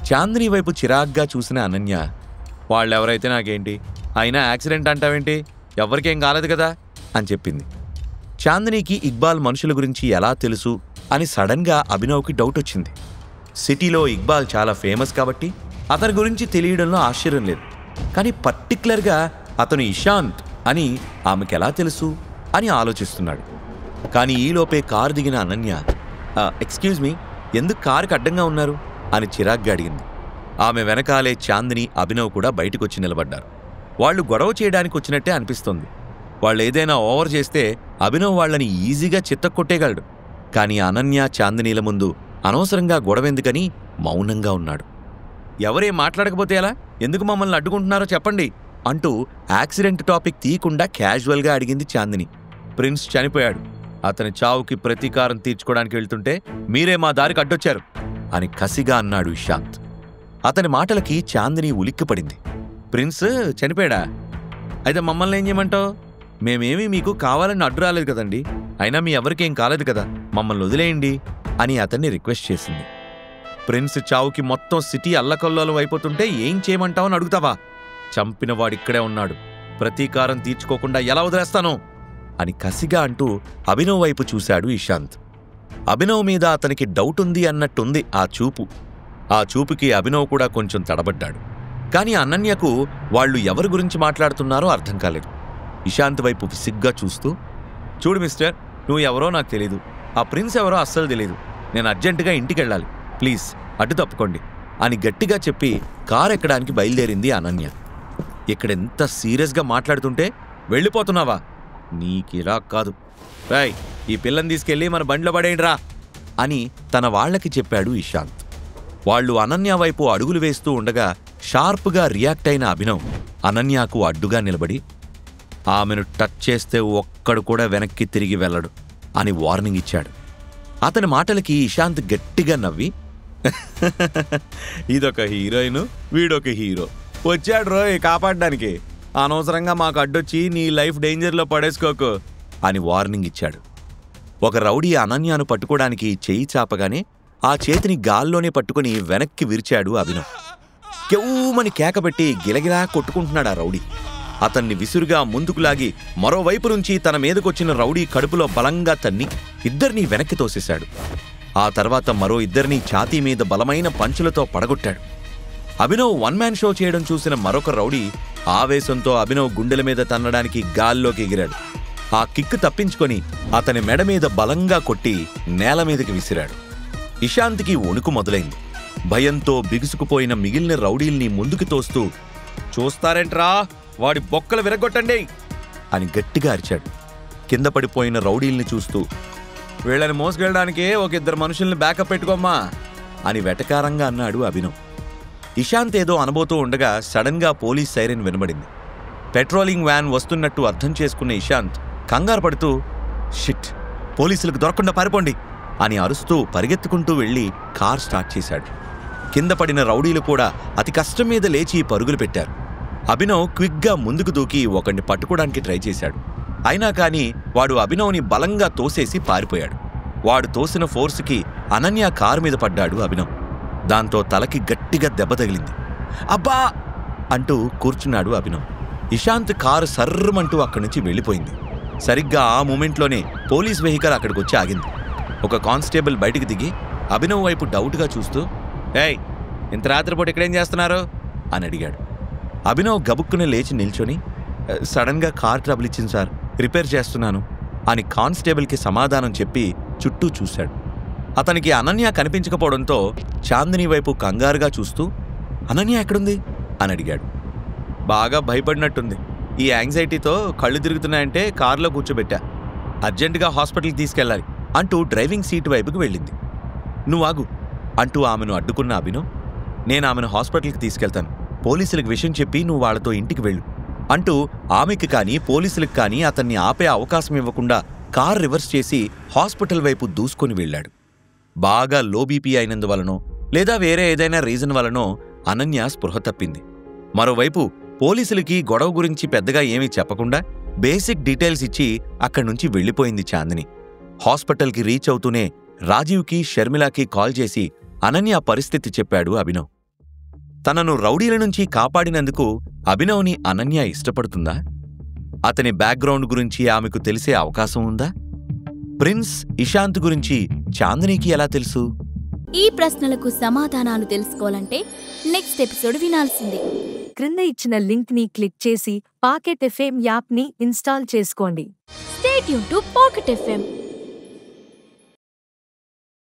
చాందిని వైపు చిరాగ్గా చూసిన అనన్య, వాళ్ళెవరైతే నాకేంటి, అయినా యాక్సిడెంట్ అంటావేంటి, ఎవరికేం కాలేదు కదా అని చెప్పింది. చాందినికి ఇక్బాల్ మనుషుల గురించి ఎలా తెలుసు అని సడన్గా అభినవ్కి డౌట్ వచ్చింది. సిటీలో ఇక్బాల్ చాలా ఫేమస్ కాబట్టి అతని గురించి తెలియడంలో ఆశ్చర్యం లేదు. కానీ పర్టిక్యులర్గా అతను ఇషాంత్ అని ఆమెకెలా తెలుసు అని ఆలోచిస్తున్నాడు. కానీ ఈలోపే కారు దిగిన అనన్య, ఎక్స్క్యూజ్ మీ, ఎందుకు కారుకి అడ్డంగా ఉన్నారు అని చిరాగ్గా అడిగింది. ఆమె వెనకాలే చాందిని, అభినవ్ కూడా బయటకొచ్చి నిలబడ్డారు. వాళ్లు గొడవ చేయడానికి వచ్చినట్టే అనిపిస్తోంది. వాళ్ళు ఏదైనా ఓవర్ చేస్తే అభినవ్ వాళ్లని ఈజీగా చిత్తకొట్టేయగలడు. కానీ అనన్య, చాందినీల ముందు అనవసరంగా గొడవెందుకని మౌనంగా ఉన్నాడు. ఎవరేం మాట్లాడకపోతే ఎలా, ఎందుకు మమ్మల్ని అడ్డుకుంటున్నారో చెప్పండి అంటూ యాక్సిడెంట్ టాపిక్ తీయకుండా క్యాజువల్గా అడిగింది చాందిని. ప్రిన్స్ చనిపోయాడు, అతని చావుకి ప్రతీకారం తీర్చుకోవడానికి వెళ్తుంటే మీరే మా దారికి అడ్డొచ్చారు అని కసిగా అన్నాడు ఇషాంత్. అతని మాటలకి చాందిని ఉలిక్కిపడింది. ప్రిన్స్ చనిపోయాడా? అయితే మమ్మల్ని ఏం చేయమంటావు? మేమేమీ మీకు కావాలని అడ్డు రాలేదు కదండి, అయినా మీ ఎవరికేం కాలేదు కదా, మమ్మల్ని వదిలేయండి అని అతన్ని రిక్వెస్ట్ చేసింది. ప్రిన్స్ చావుకి మొత్తం సిటీ అల్లకల్లోలం అయిపోతుంటే ఏం చేయమంటావని అడుగుతావా? చంపిన వాడిక్కడే ఉన్నాడు, ప్రతీకారం తీర్చుకోకుండా ఎలా వదిలేస్తాను అని కసిగా అంటూ అభినవ్ వైపు చూశాడు ఇషాంత్. అభినవ్ మీద అతనికి డౌట్ ఉంది అన్నట్టుంది ఆ చూపు. ఆ చూపుకి అభినవ్ కూడా కొంచెం తడబడ్డాడు. కానీ అనన్యకు వాళ్లు ఎవరి గురించి మాట్లాడుతున్నారో అర్థం కాలేదు. ఇషాంత్ వైపు విసిగ్గా చూస్తూ, చూడు మిస్టర్, నువ్వు ఎవరో నాకు తెలీదు, ఆ ప్రిన్స్ ఎవరో అస్సలు తెలీదు, నేను అర్జెంటుగా ఇంటికెళ్ళాలి, ప్లీజ్ అడ్డు తప్పుకోండి అని గట్టిగా చెప్పి కారు ఎక్కడానికి బయలుదేరింది అనన్య. ఇక్కడెంత సీరియస్గా మాట్లాడుతుంటే వెళ్ళిపోతున్నావా? నీకిలా కాదు, రాయ్ ఈ పిల్లని తీసుకెళ్ళి మన బండిలో పడేయండిరా అని తన వాళ్లకి చెప్పాడు ఇషాంత్. వాళ్లు అనన్య వైపు అడుగులు వేస్తూ ఉండగా షార్ప్గా రియాక్ట్ అయిన అభినవ్ అనన్యకు అడ్డుగా నిలబడి, ఆమెను టచ్ చేస్తే ఒక్కడు కూడా వెనక్కి తిరిగి వెళ్ళడు అని వార్నింగ్ ఇచ్చాడు. అతని మాటలకి ఇషాంత్ గట్టిగా నవ్వి, ఇదొక హీరోయిన్, వీడొక హీరో, వచ్చాడు రోయ్ కాపాడడానికి, అనవసరంగా మాకు అడ్డొచ్చి నీ లైఫ్ డేంజర్లో పడేసుకోకు అని వార్నింగ్ ఇచ్చాడు. ఒక రౌడీ అనన్యను పట్టుకోవడానికి చెయ్యి చాపగానే ఆ చేతిని గాల్లోనే పట్టుకుని వెనక్కి విరిచాడు అభినవ్. కెవ్వుమని కేకబెట్టి గిలగిలా కొట్టుకుంటున్నాడు ఆ రౌడీ. అతన్ని విసురుగా ముందుకు లాగి మరోవైపు నుంచి తన మీదకొచ్చిన రౌడీ కడుపులో బలంగా తన్ని ఇద్దరినీ వెనక్కి తోసేశాడు. ఆ తర్వాత మరో ఇద్దరినీ ఛాతీ మీద బలమైన పంచులతో పడగొట్టాడు. అభినవ్ వన్ మ్యాన్ షో చేయడం చూసిన మరొక రౌడీ ఆవేశంతో అభినవ్ గుండెల మీద తన్నడానికి గాల్లోకి ఎగిరాడు. ఆ కిక్కు తప్పించుకొని అతని మెడ మీద బలంగా కొట్టి నేల మీదకి విసిరాడు. ఇషాంత్కి వణుకు మొదలైంది. భయంతో బిగుసుకుపోయిన మిగిలిన రౌడీల్ని ముందుకు తోస్తూ, చూస్తారేంట్రా, వాడి బొక్కలు విరగొట్టండి అని గట్టిగా అరిచాడు. కింద పడిపోయిన రౌడీల్ని చూస్తూ, వీళ్ళని మోసుకెళ్ళడానికే ఒక ఇద్దరు మనుషుల్ని బ్యాకప్ పెట్టుకోమ్మా అని వెటకారంగా అన్నాడు అభినవ్. ఇషాంత్ ఏదో అనబోతూ ఉండగా సడన్గా పోలీస్ సైరన్ వినబడింది. పెట్రోలింగ్ వ్యాన్ వస్తున్నట్టు అర్థం చేసుకున్న ఇషాంత్ కంగారు పడుతూ, షిట్, పోలీసులకు దొరకకుండా పారిపోండి అని అరుస్తూ పరిగెత్తుకుంటూ వెళ్లి కార్ స్టార్ట్ చేశాడు. కింద పడిన రౌడీలు కూడా అతి కష్టం మీద లేచి పరుగులు పెట్టారు. అభినవ్ క్విక్గా ముందుకు దూకి ఒకడిని పట్టుకోవడానికి ట్రై చేశాడు. అయినా కానీ వాడు అభినవ్ని బలంగా తోసేసి పారిపోయాడు. వాడు తోసిన ఫోర్స్కి అనన్య కారు మీద పడ్డాడు అభినవ్. దాంతో తలకి గట్టిగా దెబ్బ తగిలింది. అబ్బా అంటూ కూర్చున్నాడు అభినవ్. ఇషాంత్ కారు సర్రమంటూ అక్కడి నుంచి వెళ్ళిపోయింది. సరిగ్గా ఆ మూమెంట్లోనే పోలీస్ వెహికల్ అక్కడికొచ్చి ఆగింది. ఒక కానిస్టేబుల్ బయటికి దిగి అభినవ్ వైపు డౌట్గా చూస్తూ, ఏయ్, ఇంత రాత్రిపూట ఇక్కడేం చేస్తున్నారు అని అడిగాడు. అభినవ్ గబుక్కున లేచి నిల్చొని, సడన్గా కార్ ట్రబుల్ ఇచ్చింది సార్, రిపేర్ చేస్తున్నాను అని కానిస్టేబుల్కి సమాధానం చెప్పి చుట్టూ చూశాడు. అతనికి అనన్య కనిపించకపోవడంతో చాందిని వైపు కంగారుగా చూస్తూ, అనన్య ఎక్కడుంది అని అడిగాడు. బాగా భయపడినట్టుంది, ఈ యాంగ్జైటీతో కళ్ళు తిరుగుతున్నాయంటే కారులో కూర్చోబెట్టా, అర్జెంటుగా హాస్పిటల్కి తీసుకెళ్ళాలి అంటూ డ్రైవింగ్ సీటు వైపుకి వెళ్ళింది. నువ్వాగు అంటూ ఆమెను అడ్డుకున్న అభినవ్, నేను ఆమెను హాస్పిటల్కి తీసుకెళ్తాను, పోలీసులకు విషయం చెప్పి నువ్వు వాళ్లతో ఇంటికి వెళ్ళు అంటూ ఆమెకి కానీ పోలీసులకు కానీ అతన్ని ఆపే అవకాశం ఇవ్వకుండా కార్ రివర్స్ చేసి హాస్పిటల్ వైపు దూసుకొని వెళ్ళాడు. బాగా లో బీపీ అయినందువలనో లేదా వేరే ఏదైనా రీజన్ వలనో అనన్య స్పృహ తప్పింది. మరోవైపు పోలీసులకి గొడవ గురించి పెద్దగా ఏమీ చెప్పకుండా బేసిక్ డీటెయిల్స్ ఇచ్చి అక్కడ్నుంచి వెళ్ళిపోయింది చాందిని. హాస్పిటల్కి రీచ్ అవుతూనే రాజీవ్కి, షర్మిలాకి కాల్ చేసి అనన్య పరిస్థితి చెప్పాడు అభినవ్. తనను రౌడీల నుంచి కాపాడినందుకు అభినవ్ని అనన్య ఇష్టపడుతుందా? అతని బ్యాక్గ్రౌండ్ గురించి ఆమెకు తెలిసే అవకాశం ఉందా? ప్రిన్స్ ఇషాంత్ గురించి చాందినికి ఎలా తెలుసు? ఈ ప్రశ్నలకు సమాధానాలు తెలుసుకోవాలంటే నెక్స్ట్ ఎపిసోడ్ వినాల్సిందే. క్రింద ఇచ్చిన లింక్ ని క్లిక్ చేసి పాకెట్ ఎఫ్ఎం యాప్ ని ఇన్స్టాల్ చేసుకోండి. Stay tuned to Pocket FM.